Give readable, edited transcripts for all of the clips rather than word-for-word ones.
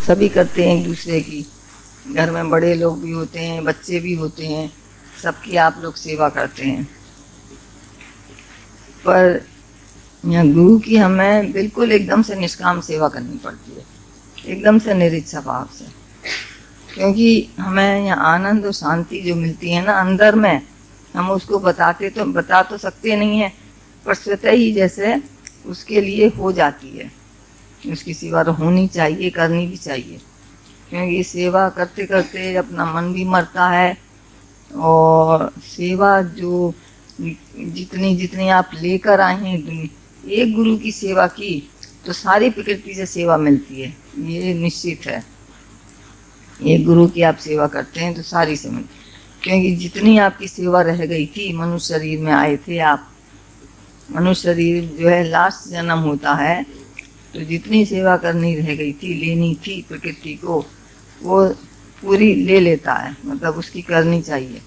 सभी करते हैं एक दूसरे की। घर में बड़े लोग भी होते हैं, बच्चे भी होते हैं, सबकी आप लोग सेवा करते हैं। पर यहाँ गुरु की हमें बिल्कुल एकदम से निष्काम सेवा करनी पड़ती है, एकदम से निरिच्छा भाव से। क्योंकि हमें यहाँ आनंद और शांति जो मिलती है ना अंदर में, हम उसको बता तो सकते नहीं है, पर स्वतः ही जैसे उसके लिए हो जाती है। उसकी सेवा तो होनी चाहिए, करनी भी चाहिए। क्योंकि सेवा करते करते अपना मन भी मरता है, और सेवा जो जितनी जितनी आप लेकर आए हैं, एक गुरु की सेवा की तो सारी प्रकृति से सेवा मिलती है, ये निश्चित है। एक गुरु की आप सेवा करते हैं तो सारी से मिलती है। क्योंकि जितनी आपकी सेवा रह गई थी, मनुष्य शरीर में आए थे आप, मनुष्य शरीर जो है लास्ट जन्म होता है, तो जितनी सेवा करनी रह गई थी, लेनी थी प्रकृति को, वो पूरी ले लेता है। मतलब उसकी करनी चाहिए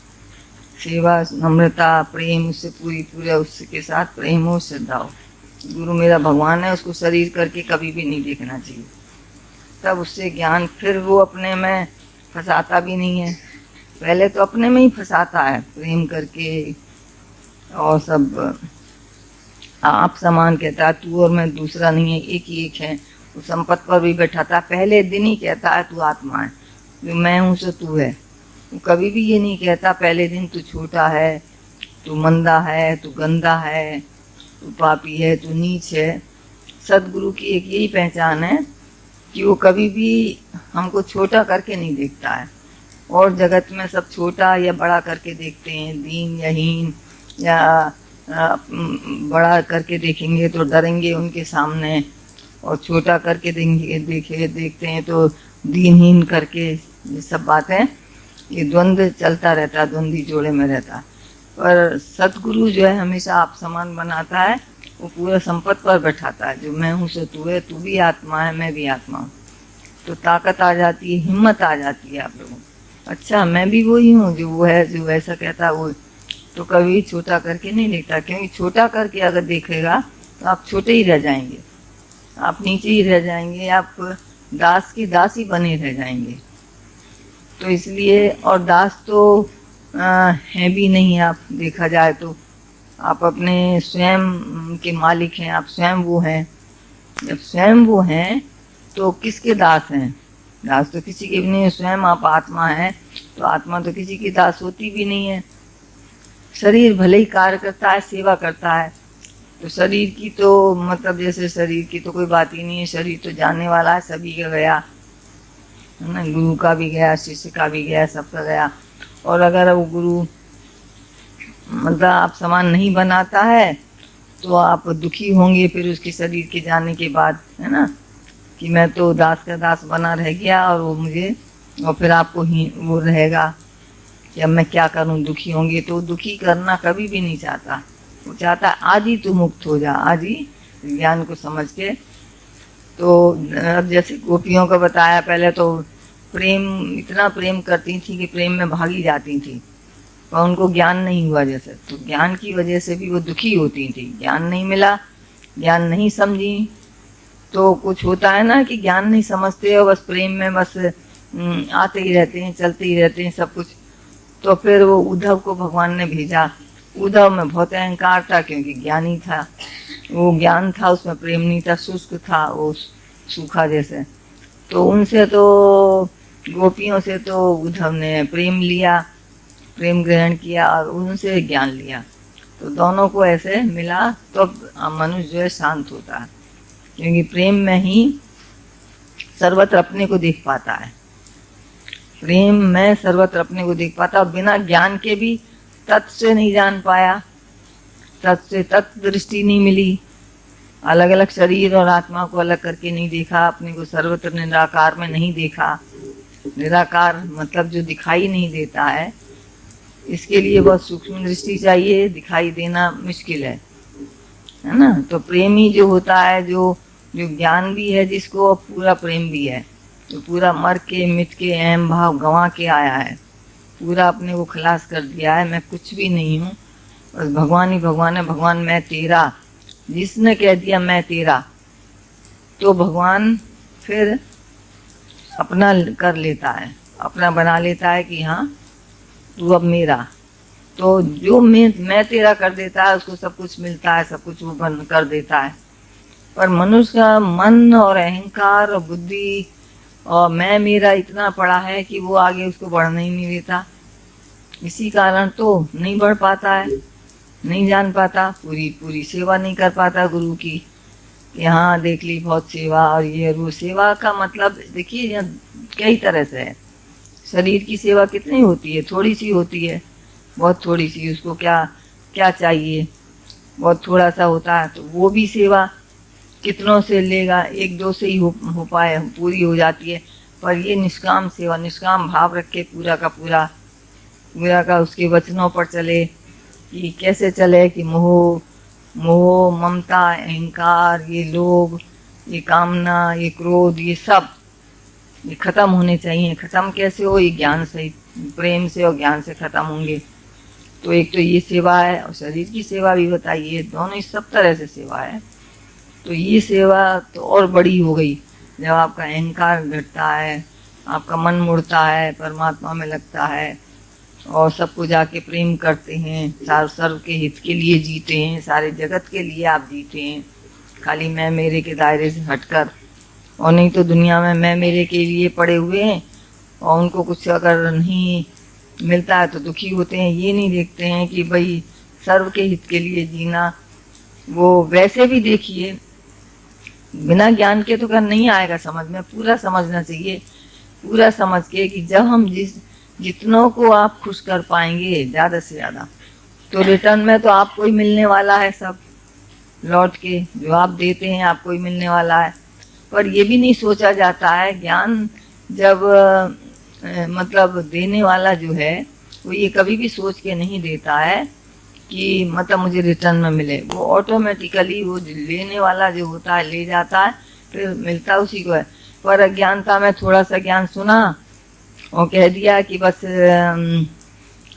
सेवा, नम्रता, प्रेम, उससे पूरे उसके साथ प्रेम हो, श्रद्धा हो। गुरु मेरा भगवान है, उसको शरीर करके कभी भी नहीं देखना चाहिए। तब उससे ज्ञान, फिर वो अपने में फंसाता भी नहीं है। पहले तो अपने में ही फंसाता है प्रेम करके, और सब आप समान कहता है, तू और मैं दूसरा नहीं है, एक ही एक है। वो संपत्ति पर भी बैठाता, पहले दिन ही कहता है तू आत्मा है, जो मैं हूँ सो तू है। वो कभी भी ये नहीं कहता पहले दिन तू छोटा है, तू मंदा है, तू गंदा है, तू पापी है, तू नीच है। सदगुरु की एक यही पहचान है कि वो कभी भी हमको छोटा करके नहीं देखता है। और जगत में सब छोटा या बड़ा करके देखते हैं, दीन या हीन, या बड़ा करके देखेंगे तो डरेंगे उनके सामने, और छोटा करके देखते हैं तो दीनहीन करके। ये सब बातें, ये द्वंद्व चलता रहता है, द्वंद्वी जोड़े में रहता है। पर सतगुरु जो है हमेशा आप समान बनाता है, वो पूरा संपत्ति पर बैठाता है, जो मैं हूँ सो तू है, तू भी आत्मा है, मैं भी आत्मा हूँ। तो ताकत आ जाती है, हिम्मत आ जाती है आप लोगों को। अच्छा, मैं भी वही हूँ जो वो है, जो ऐसा कहता है वो, तो कभी छोटा करके नहीं देखता। क्योंकि छोटा करके अगर देखेगा तो आप छोटे ही रह जाएंगे, आप नीचे ही रह जाएंगे, आप दास की दास ही बने रह जाएंगे। तो इसलिए, और दास तो है भी नहीं, आप देखा जाए तो आप अपने स्वयं के मालिक हैं, आप स्वयं वो हैं। जब स्वयं वो हैं तो किसके दास हैं? दास तो किसी के भी नहीं है। स्वयं आप आत्मा है, तो आत्मा तो किसी की दास होती भी नहीं है। शरीर भले ही कार्य करता है, सेवा करता है, तो शरीर की तो मतलब जैसे शरीर की तो कोई बात ही नहीं है। शरीर तो जाने वाला है, सभी का गया है ना, गुरु का भी गया, शिष्य का भी गया, सबका गया। और अगर वो गुरु मतलब आप समान नहीं बनाता है तो आप दुखी होंगे फिर उसके शरीर के जाने के बाद, है ना, कि मैं तो दास का दास बना रह गया और वो मुझे, और फिर आपको ही वो रहेगा कि अब मैं क्या करूं, दुखी होंगे। तो दुखी करना कभी भी नहीं चाहता, वो चाहता आज ही तू मुक्त हो जा, आज ही ज्ञान को समझ के। तो अब जैसे गोपियों का बताया, पहले तो प्रेम, इतना प्रेम करती थी कि प्रेम में भागी जाती थी, पर उनको ज्ञान नहीं हुआ जैसे, तो ज्ञान की वजह से भी वो दुखी होती थी। ज्ञान नहीं मिला, ज्ञान नहीं समझी, तो कुछ होता है ना कि ज्ञान नहीं समझते हो, बस प्रेम में बस आते ही रहते हैं, चलते ही रहते हैं सब कुछ। तो फिर वो उद्धव को भगवान ने भेजा। उद्धव में बहुत अहंकार था, क्योंकि ज्ञानी था, वो ज्ञान था, उसमें प्रेम नहीं था, शुष्क था, वो सूखा जैसे। तो उनसे तो, गोपियों से तो उद्धव ने प्रेम लिया, प्रेम ग्रहण किया और उनसे ज्ञान लिया। तो दोनों को ऐसे मिला तो मनुष्य जो है शांत होता है, क्योंकि प्रेम में ही सर्वत्र अपने को देख पाता है। प्रेम में सर्वत्र अपने को देख पाता, और बिना ज्ञान के भी तत्व से नहीं जान पाया, तत्व से तत्व दृष्टि नहीं मिली, अलग अलग शरीर और आत्मा को अलग करके नहीं देखा, अपने को सर्वत्र निराकार में नहीं देखा। निराकार मतलब जो दिखाई नहीं देता है, इसके लिए बहुत सूक्ष्म दृष्टि चाहिए, दिखाई देना मुश्किल है ना। तो प्रेम ही जो होता है, जो ज्ञान भी है जिसको, पूरा प्रेम भी है, तो पूरा मर के मिट के अहम भाव गंवा के आया है, पूरा अपने को खलास कर दिया है। मैं कुछ भी नहीं हूँ, बस भगवान ही भगवान है। भगवान मैं तेरा, जिसने कह दिया मैं तेरा, तो भगवान फिर अपना कर लेता है, अपना बना लेता है कि हाँ तू अब मेरा। तो जो मैं तेरा कर देता है उसको सब कुछ मिलता है, सब कुछ वो बन कर देता है। पर मनुष्य का मन और अहंकार और बुद्धि और मैं मेरा इतना पड़ा है कि वो आगे उसको बढ़ने ही नहीं देता। इसी कारण तो नहीं बढ़ पाता है, नहीं जान पाता, पूरी पूरी सेवा नहीं कर पाता गुरु की। यहाँ देख ली बहुत सेवा और ये वो। सेवा का मतलब देखिए यहाँ कई तरह से है। शरीर की सेवा कितनी होती है? थोड़ी सी होती है, बहुत थोड़ी सी। उसको क्या क्या चाहिए, बहुत थोड़ा सा होता है, तो वो भी सेवा कितनों से लेगा, एक दो से ही हो पाए पूरी हो जाती है। पर ये निष्काम सेवा, निष्काम भाव रख के पूरा का पूरा का उसके वचनों पर चले। कि कैसे चले कि मोह ममता अहंकार, ये लोभ, ये कामना, ये क्रोध, ये सब ये खत्म होने चाहिए। खत्म कैसे हो? ये ज्ञान से, प्रेम से और ज्ञान से खत्म होंगे। तो एक तो ये सेवा है, और शरीर की सेवा भी बताइए, दोनों सब तरह से सेवा है। तो ये सेवा तो और बड़ी हो गई जब आपका अहंकार घटता है, आपका मन मुड़ता है, परमात्मा में लगता है और सबको जाके प्रेम करते हैं, सर्व के हित के लिए जीते हैं, सारे जगत के लिए आप जीते हैं, खाली मैं मेरे के दायरे से हटकर। और नहीं तो दुनिया में मैं मेरे के लिए पड़े हुए हैं और उनको कुछ अगर नहीं मिलता है तो दुखी होते हैं। ये नहीं देखते हैं कि भाई सर्व के हित के लिए जीना। वो वैसे भी देखिए बिना ज्ञान के तो कर नहीं आएगा समझ में, पूरा समझना चाहिए। पूरा समझ के कि जब हम जितनों को आप खुश कर पाएंगे ज्यादा से ज्यादा, तो रिटर्न में तो आपको ही मिलने वाला है सब लौट के। जो आप देते हैं आपको ही मिलने वाला है। पर ये भी नहीं सोचा जाता है, ज्ञान जब मतलब देने वाला जो है वो ये कभी भी सोच के नहीं देता है कि मतलब मुझे रिटर्न में मिले। वो ऑटोमेटिकली वो लेने वाला जो होता है ले जाता है, फिर मिलता उसी को है। पर अज्ञानता में थोड़ा सा ज्ञान सुना और कह दिया कि बस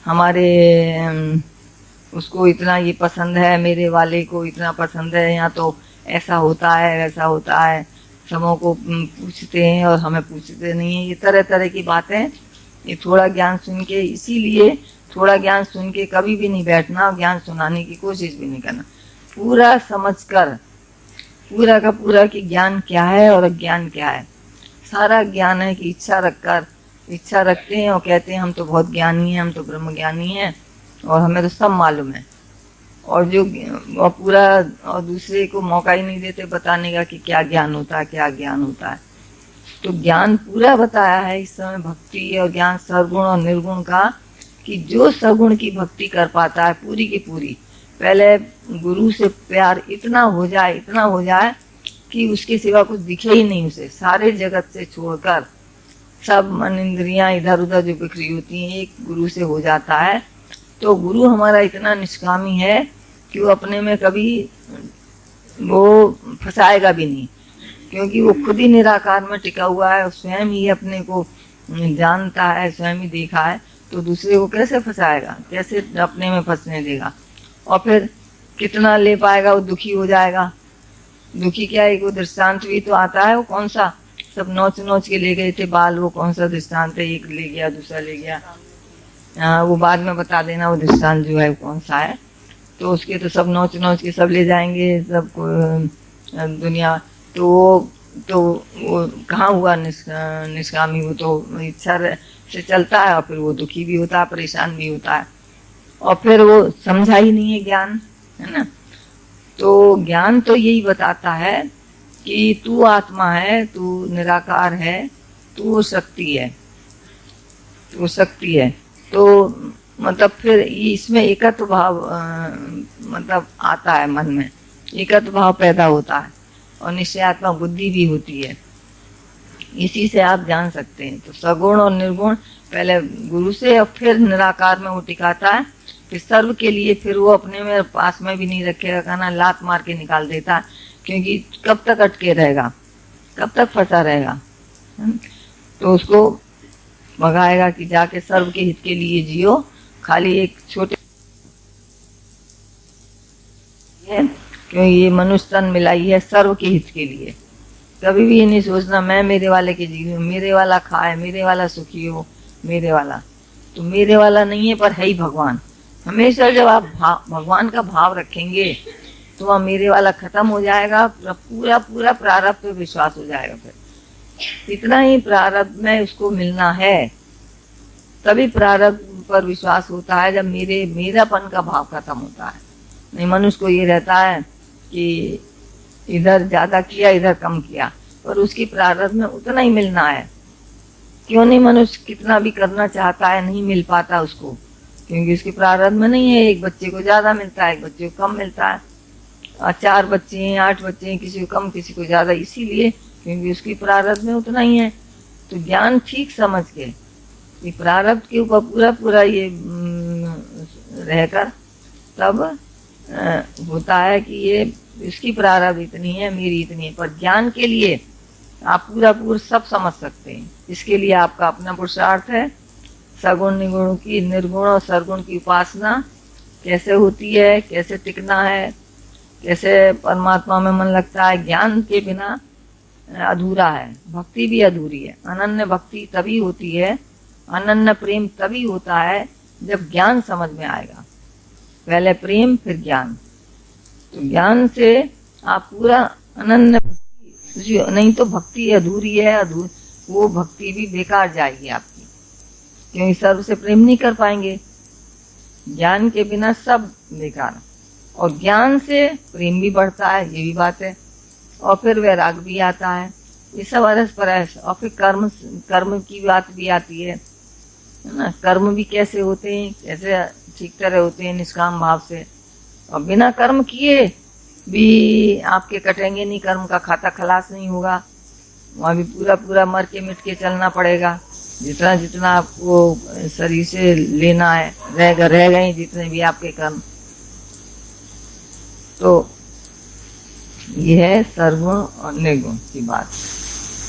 हमारे उसको इतना ये पसंद है, मेरे वाले को इतना पसंद है, यहाँ तो ऐसा होता है वैसा होता है, सबों को पूछते हैं और हमें पूछते नहीं है। ये तरह तरह की बातें, ये थोड़ा ज्ञान सुन के, इसीलिए थोड़ा ज्ञान सुन के कभी भी नहीं बैठना और ज्ञान सुनाने की कोशिश भी नहीं करना। पूरा समझकर, पूरा का पूरा कि ज्ञान क्या है और अज्ञान क्या है। सारा ज्ञान है कि इच्छा रखते हैं और कहते हैं हम तो बहुत ज्ञानी हैं, हम तो ब्रह्म ज्ञानी हैं और हमें तो सब मालूम है। और जो और पूरा और दूसरे को मौका ही नहीं देते बताने का कि क्या ज्ञान होता है, क्या ज्ञान होता है। तो ज्ञान पूरा बताया है इस समय भक्ति और ज्ञान सगुण और निर्गुण का, कि जो सगुण की भक्ति कर पाता है पूरी की पूरी, पहले गुरु से प्यार इतना हो जाए कि उसके सिवा कुछ दिखे ही नहीं उसे, सारे जगत से छोड़कर सब मन इंद्रियां इधर उधर जो बिखरी होती हैं एक गुरु से हो जाता है। तो गुरु हमारा इतना निष्कामी है कि वो अपने में कभी वो फंसाएगा भी नहीं, क्योंकि वो खुद ही निराकार में टिका हुआ है, स्वयं ही अपने को जानता है, स्वयं ही देखा है। तो दूसरे को कैसे फंसाएगा, कैसे अपने में फंसने देगा। और फिर कितना ले पाएगा, वो दुखी हो जाएगा। दुखी क्या है, वो दृष्टांत भी तो आता है, वो कौन सा सब नोच के ले गए थे बाल, वो कौन सा दृष्टांत है, एक ले गया दूसरा ले गया। वो बाद में बता देना वो दृष्टांत जो है वो कौन सा है। तो उसके तो सब नोच के सब ले जाएंगे सबको दुनिया। तो वो कहाँ हुआ निष्कामी, वो तो इच्छा से चलता है और फिर वो दुखी भी होता है, परेशान भी होता है, और फिर वो समझा ही नहीं है ज्ञान, है ना। तो ज्ञान तो यही बताता है कि तू आत्मा है, तू निराकार है, तू शक्ति है, तू शक्ति है। तो मतलब फिर इसमें एकत्व भाव मतलब आता है, मन में एकत्व भाव पैदा होता है और निश्चयात्मक बुद्धि भी होती है। इसी से आप जान सकते हैं। तो सगुण और निर्गुण पहले गुरु से और फिर निराकार में वो टिकाता है, फिर सर्व के लिए फिर वो अपने में पास में भी नहीं रखेगा, कहना लात मार के निकाल देता है, क्योंकि कब तक अटके रहेगा, कब तक फंसा रहेगा। तो उसको भगाएगा कि जाके सर्व के हित के लिए जियो। खाली एक छोटे क्योंकि ये मनुष्य तन मिलाई है सर्व के हित के लिए, कभी भी ये नहीं सोचना मैं मेरे वाले के जी हूँ, मेरे वाला खाए, मेरे वाला सुखी हो, मेरे वाला। तो मेरे वाला नहीं है, पर है ही भगवान। हमेशा जब आप भगवान का भाव रखेंगे तो वह मेरे वाला खत्म हो जाएगा, पूरा पूरा प्रारब्ध पे विश्वास हो जाएगा। फिर इतना ही प्रारब्ध में उसको मिलना है, तभी प्रारब्ध पर विश्वास होता है, जब मेरापन का भाव खत्म होता है। नहीं, मनुष्य को ये रहता है कि इधर ज्यादा किया, इधर कम किया, पर उसकी प्रारब्ध में उतना ही मिलना है। क्यों नहीं? मनुष्य कितना भी करना चाहता है, नहीं मिल पाता उसको, क्योंकि उसके प्रारब्ध में नहीं है। एक बच्चे को ज्यादा मिलता है, एक बच्चे को कम मिलता है, और 4 बच्चे हैं, 8 बच्चे हैं, किसी को कम किसी को ज्यादा, इसीलिए क्योंकि उसकी प्रारब्ध में उतना ही है। तो ज्ञान ठीक समझ के ये प्रारब्ध के ऊपर पूरा पूरा ये रहकर तब होता है कि ये इसकी प्रारब्ध इतनी है, मेरी इतनी है। पर ज्ञान के लिए आप पूरा पूरा सब समझ सकते हैं। इसके लिए आपका अपना पुरुषार्थ है। सगुण निर्गुण की, निर्गुण और सरगुण की उपासना कैसे होती है, कैसे टिकना है, कैसे परमात्मा में मन लगता है। ज्ञान के बिना अधूरा है, भक्ति भी अधूरी है। अनन्य भक्ति तभी होती है, अनन्य प्रेम तभी होता है जब ज्ञान समझ में आएगा। पहले प्रेम, फिर ज्ञान। तो ज्ञान से आप पूरा अनन्य भक्ति, नहीं तो भक्ति अधूरी है, वो भक्ति भी बेकार जाएगी आपकी, क्योंकि सर्व से प्रेम नहीं कर पाएंगे। ज्ञान के बिना सब बेकार। और ज्ञान से प्रेम भी बढ़ता है, ये भी बात है। और फिर वैराग भी आता है। ये सब अरस परस। और फिर कर्म की बात भी आती है ना। कर्म भी कैसे होते हैं, कैसे ठीक तरह होते हैं, निष्काम भाव से। और बिना कर्म किए भी आपके कटेंगे नहीं, कर्म का खाता खलास नहीं होगा। वहाँ भी पूरा पूरा मर के मिट के चलना पड़ेगा। जितना जितना आपको शरीर से लेना है, रह गए जितने भी आपके कर्म। तो यह है सर्वगुण और निर्गुण की बात।